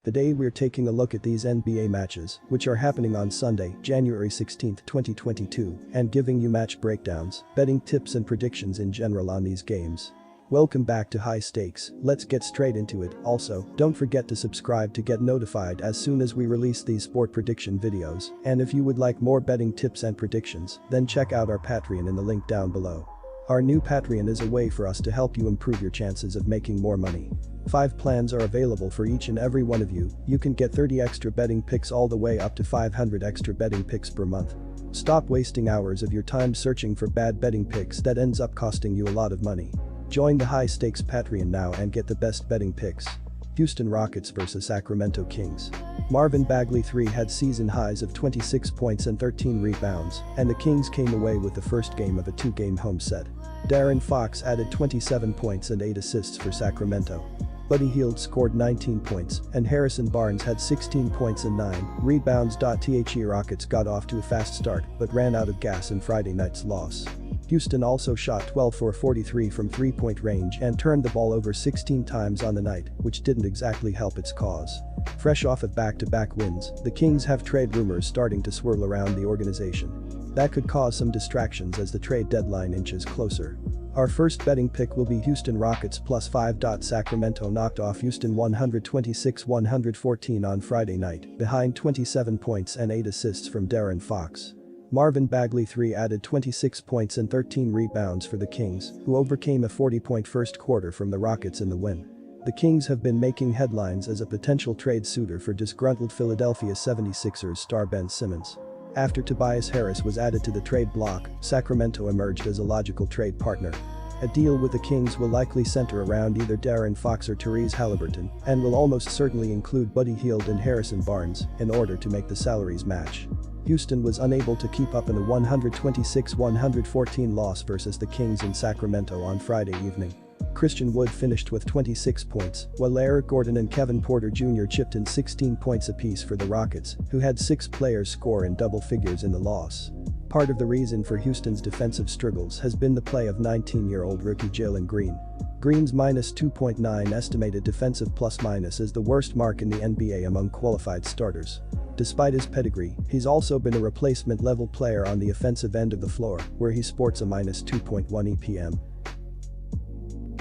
Today we're taking a look at these NBA matches, which are happening on Sunday, January 16, 2022, and giving you match breakdowns, betting tips and predictions in general on these games. Welcome back to High Stakes, let's get straight into it. Also, don't forget to subscribe to get notified as soon as we release these sport prediction videos, and if you would like more betting tips and predictions, then check out our Patreon in the link down below. Our new Patreon is a way for us to help you improve your chances of making more money. 5 plans are available for each and every one of you. You can get 30 extra betting picks all the way up to 500 extra betting picks per month. Stop wasting hours of your time searching for bad betting picks that ends up costing you a lot of money. Join the High Stakes Patreon now and get the best betting picks. Houston Rockets vs Sacramento Kings. Marvin Bagley III had season highs of 26 points and 13 rebounds, and the Kings came away with the first game of a 2-game home set. De'Aaron Fox added 27 points and 8 assists for Sacramento. Buddy Hield scored 19 points, and Harrison Barnes had 16 points and 9 rebounds. The Rockets got off to a fast start but ran out of gas in Friday night's loss. Houston also shot 12 for 43 from three-point range and turned the ball over 16 times on the night, which didn't exactly help its cause. Fresh off of back-to-back wins, the Kings have trade rumors starting to swirl around the organization. That could cause some distractions as the trade deadline inches closer. Our first betting pick will be Houston Rockets +5. Sacramento knocked off Houston 126-114 on Friday night, behind 27 points and 8 assists from De'Aaron Fox. Marvin Bagley III added 26 points and 13 rebounds for the Kings, who overcame a 40-point first quarter from the Rockets in the win. The Kings have been making headlines as a potential trade suitor for disgruntled Philadelphia 76ers star Ben Simmons. After Tobias Harris was added to the trade block, Sacramento emerged as a logical trade partner. A deal with the Kings will likely center around either De'Aaron Fox or Tyrese Haliburton, and will almost certainly include Buddy Hield and Harrison Barnes in order to make the salaries match. Houston was unable to keep up in a 126-114 loss versus the Kings in Sacramento on Friday evening. Christian Wood finished with 26 points, while Eric Gordon and Kevin Porter Jr. chipped in 16 points apiece for the Rockets, who had 6 players score in double figures in the loss. Part of the reason for Houston's defensive struggles has been the play of 19-year-old rookie Jalen Green. Green's -2.9 estimated defensive plus-minus is the worst mark in the NBA among qualified starters. Despite his pedigree, he's also been a replacement-level player on the offensive end of the floor, where he sports a -2.1 EPM.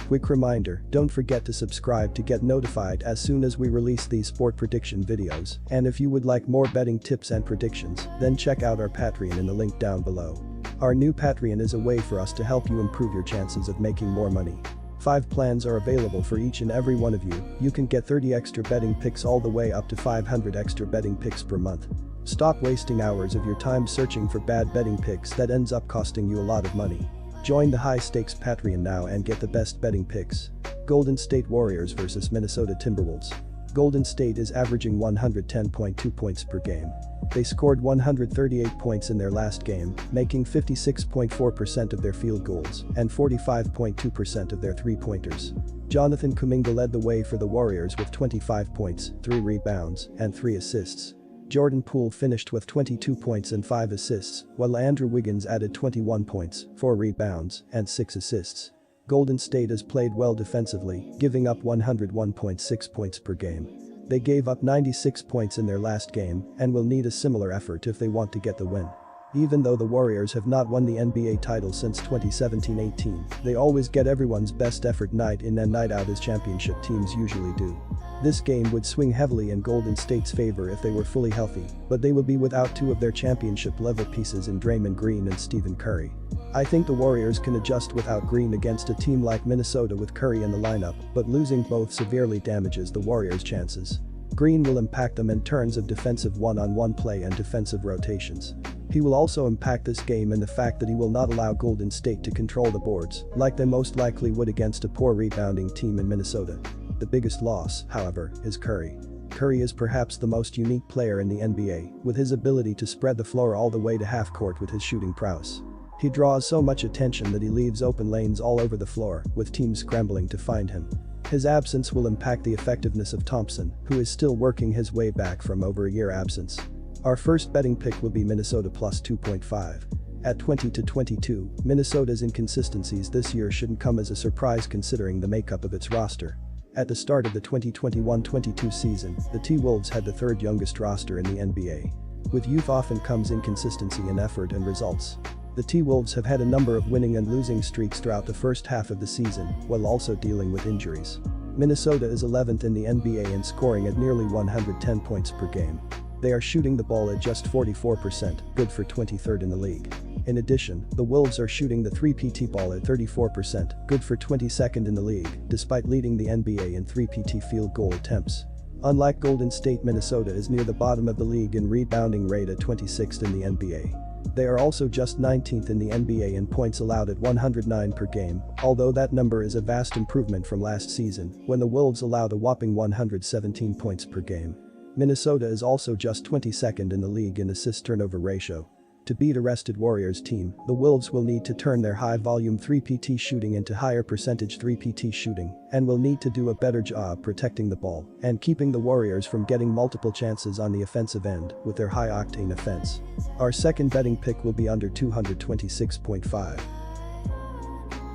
Quick reminder, don't forget to subscribe to get notified as soon as we release these sport prediction videos, and if you would like more betting tips and predictions, then check out our Patreon in the link down below. Our new Patreon is a way for us to help you improve your chances of making more money. 5 plans are available for each and every one of you. You can get 30 extra betting picks all the way up to 500 extra betting picks per month. Stop wasting hours of your time searching for bad betting picks that ends up costing you a lot of money. Join the High Stakes Patreon now and get the best betting picks. Golden State Warriors vs Minnesota Timberwolves. Golden State is averaging 110.2 points per game. They scored 138 points in their last game, making 56.4% of their field goals and 45.2% of their three-pointers. Jonathan Kuminga led the way for the Warriors with 25 points, 3 rebounds, and 3 assists. Jordan Poole finished with 22 points and 5 assists, while Andrew Wiggins added 21 points, 4 rebounds, and 6 assists. Golden State has played well defensively, giving up 101.6 points per game. They gave up 96 points in their last game and will need a similar effort if they want to get the win. Even though the Warriors have not won the NBA title since 2017-18, they always get everyone's best effort night in and night out as championship teams usually do. This game would swing heavily in Golden State's favor if they were fully healthy, but they will be without 2 of their championship-level pieces in Draymond Green and Stephen Curry. I think the Warriors can adjust without Green against a team like Minnesota with Curry in the lineup, but losing both severely damages the Warriors' chances. Green will impact them in terms of defensive one-on-one play and defensive rotations. He will also impact this game in the fact that he will not allow Golden State to control the boards, like they most likely would against a poor rebounding team in Minnesota. The biggest loss, however, is Curry. Curry is perhaps the most unique player in the NBA, with his ability to spread the floor all the way to half court with his shooting prowess. He draws so much attention that he leaves open lanes all over the floor, with teams scrambling to find him. His absence will impact the effectiveness of Thompson, who is still working his way back from over a year absence. Our first betting pick will be Minnesota +2.5. At 20-22, Minnesota's inconsistencies this year shouldn't come as a surprise considering the makeup of its roster. At the start of the 2021-22 season, the T-Wolves had the third youngest roster in the NBA. With youth often comes inconsistency in effort and results. The T-Wolves have had a number of winning and losing streaks throughout the first half of the season, while also dealing with injuries. Minnesota is 11th in the NBA in scoring at nearly 110 points per game. They are shooting the ball at just 44%, good for 23rd in the league. In addition, the Wolves are shooting the 3PT ball at 34%, good for 22nd in the league, despite leading the NBA in 3PT field goal attempts. Unlike Golden State, Minnesota is near the bottom of the league in rebounding rate at 26th in the NBA. They are also just 19th in the NBA in points allowed at 109 per game, although that number is a vast improvement from last season, when the Wolves allowed a whopping 117 points per game. Minnesota is also just 22nd in the league in assist-turnover ratio. To beat a rested Warriors team, the Wolves will need to turn their high-volume 3PT shooting into higher percentage 3PT shooting, and will need to do a better job protecting the ball and keeping the Warriors from getting multiple chances on the offensive end with their high-octane offense. Our second betting pick will be under 226.5.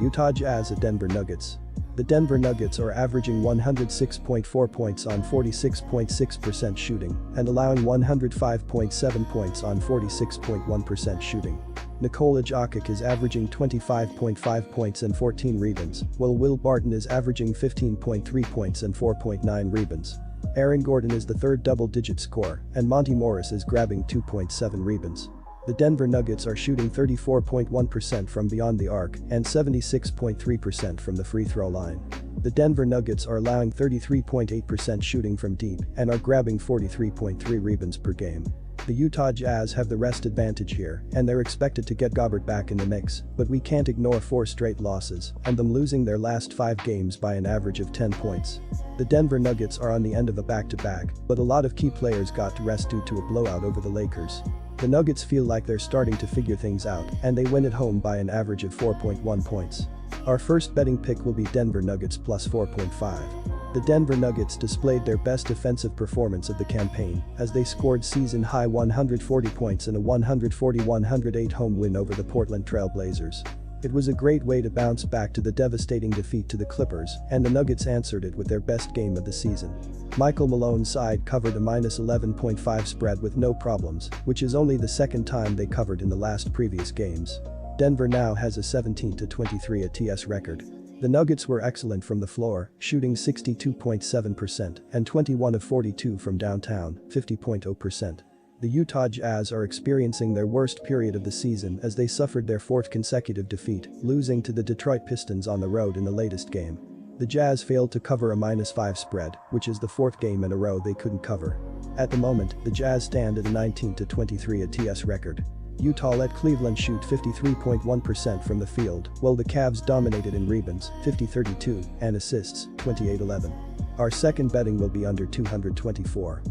Utah Jazz at Denver Nuggets. The Denver Nuggets are averaging 106.4 points on 46.6% shooting and allowing 105.7 points on 46.1% shooting. Nikola Jokic is averaging 25.5 points and 14 rebounds, while Will Barton is averaging 15.3 points and 4.9 rebounds. Aaron Gordon is the third double-digit scorer, and Monty Morris is grabbing 2.7 rebounds. The Denver Nuggets are shooting 34.1% from beyond the arc and 76.3% from the free throw line. The Denver Nuggets are allowing 33.8% shooting from deep and are grabbing 43.3 rebounds per game. The Utah Jazz have the rest advantage here, and they're expected to get Gobert back in the mix, but we can't ignore 4 straight losses and them losing their last 5 games by an average of 10 points. The Denver Nuggets are on the end of a back-to-back, but a lot of key players got to rest due to a blowout over the Lakers. The Nuggets feel like they're starting to figure things out, and they win at home by an average of 4.1 points. Our first betting pick will be Denver Nuggets plus 4.5. The Denver Nuggets displayed their best defensive performance of the campaign as they scored season-high 140 points in a 140-108 home win over the Portland Trail Blazers. It was a great way to bounce back to the devastating defeat to the Clippers, and the Nuggets answered it with their best game of the season. Michael Malone's side covered a -11.5 spread with no problems, which is only the second time they covered in the last previous games. Denver now has a 17-23 ATS record. The Nuggets were excellent from the floor, shooting 62.7% and 21 of 42 from downtown, 50.0%. The Utah Jazz are experiencing their worst period of the season as they suffered their 4th consecutive defeat, losing to the Detroit Pistons on the road in the latest game. The Jazz failed to cover a -5 spread, which is the 4th game in a row they couldn't cover. At the moment, the Jazz stand at a 19-23 ATS record. Utah let Cleveland shoot 53.1% from the field, while the Cavs dominated in rebounds, 50-32, and assists, 28-11. Our second betting will be under 224.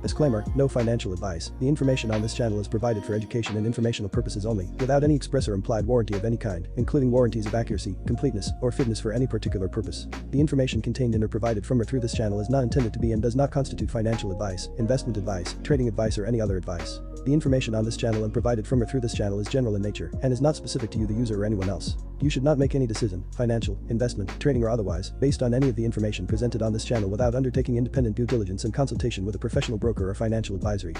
Disclaimer, no financial advice. The information on this channel is provided for education and informational purposes only, without any express or implied warranty of any kind, including warranties of accuracy, completeness, or fitness for any particular purpose. The information contained in or provided from or through this channel is not intended to be and does not constitute financial advice, investment advice, trading advice, or any other advice. The information on this channel and provided from or through this channel is general in nature and is not specific to you, the user, or anyone else. You should not make any decision, financial, investment, trading, or otherwise, based on any of the information presented on this channel without undertaking independent due diligence and consultation with a professional broker or financial advisory.